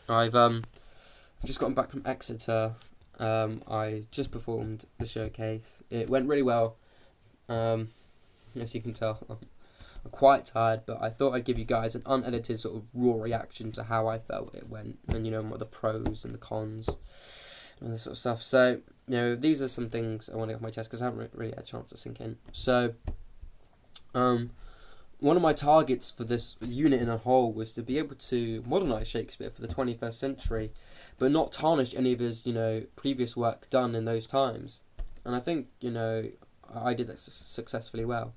I've just gotten back from Exeter. I just performed the showcase. It went really well. As you can tell, I'm quite tired, but I thought I'd give you guys an unedited sort of raw reaction to how I felt it went, and the pros and the cons and this sort of stuff. So these are some things I want to get off my chest because I haven't really had a chance to sink in. So, one of my targets for this unit in a whole was to be able to modernise Shakespeare for the 21st century, but not tarnish any of his, previous work done in those times. And I think, I did that successfully well,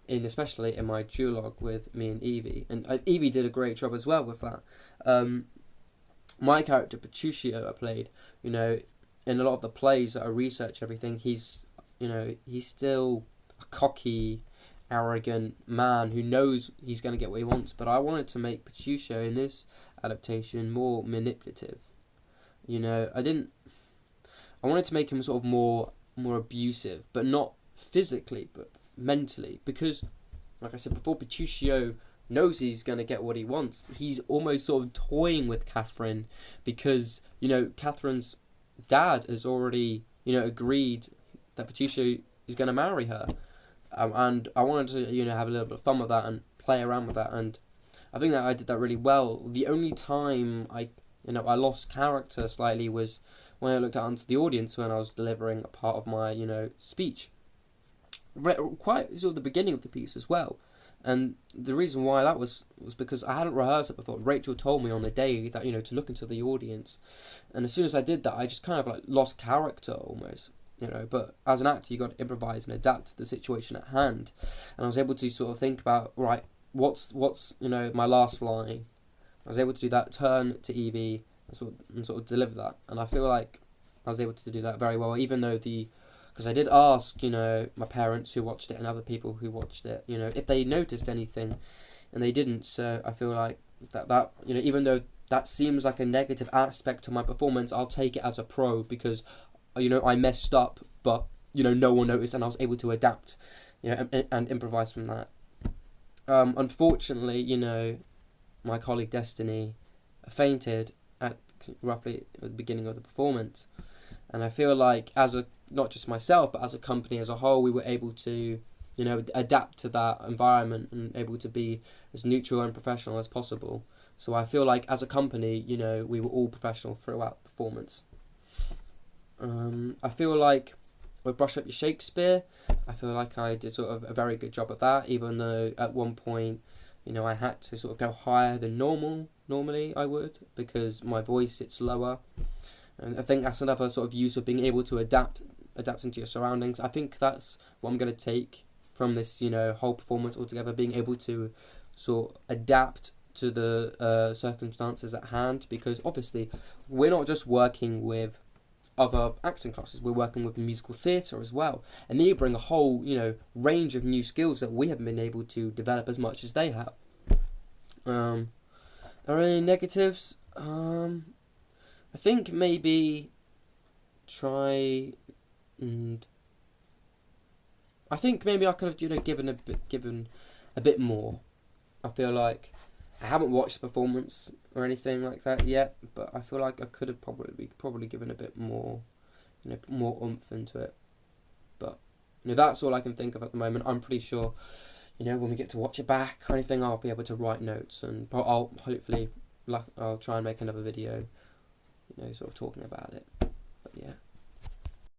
especially in my duologue with me and Evie. And Evie did a great job as well with that. My character, Petruchio, I played, in a lot of the plays that I research everything, he's still a cocky, arrogant man who knows he's going to get what he wants, but I wanted to make Petruchio in this adaptation more manipulative. I wanted to make him sort of more abusive, but not physically, but mentally, because, like I said before, Petruchio knows he's going to get what he wants. He's almost sort of toying with Catherine because, Catherine's dad has already, agreed that Petruchio is going to marry her. And I wanted to, have a little bit of fun with that and play around with that, and I think that I did that really well. The only time I lost character slightly was when I looked out into the audience when I was delivering a part of my, speech. Quite sort of the beginning of the piece as well. And the reason why that was because I hadn't rehearsed it before. Rachel told me on the day that, to look into the audience. And as soon as I did that, I just kind of lost character almost. But as an actor, you got to improvise and adapt to the situation at hand. And I was able to sort of think about, right, what's my last line. I was able to do that, turn to Evie, and sort of deliver that. And I feel like I was able to do that very well, even though because I did ask, my parents who watched it and other people who watched it, if they noticed anything, and they didn't. So I feel like that even though that seems like a negative aspect to my performance, I'll take it as a pro because I messed up, but, no one noticed, and I was able to adapt, and improvise from that. Unfortunately, my colleague Destiny fainted at roughly at the beginning of the performance, and I feel like not just myself, but as a company as a whole, we were able to, adapt to that environment and able to be as neutral and professional as possible. So I feel like as a company, we were all professional throughout the performance. I feel like with Brush Up Your Shakespeare, I feel like I did sort of a very good job of that, even though at one point, I had to sort of go higher than normally I would, because my voice sits lower. And I think that's another sort of use of being able to adapt into your surroundings. I think that's what I'm going to take from this, whole performance altogether, being able to sort of adapt to the circumstances at hand, because obviously we're not just working with other acting classes, we're working with musical theatre as well, and they bring a whole range of new skills that we haven't been able to develop as much as they have. Are there any negatives? I think maybe try and I think maybe I could have given a bit more. I feel like I haven't watched the performance or anything like that yet, but I feel like I could have probably given a bit more, more oomph into it. But that's all I can think of at the moment. I'm pretty sure, when we get to watch it back or anything, I'll be able to write notes, and I'll hopefully I'll try and make another video, sort of talking about it.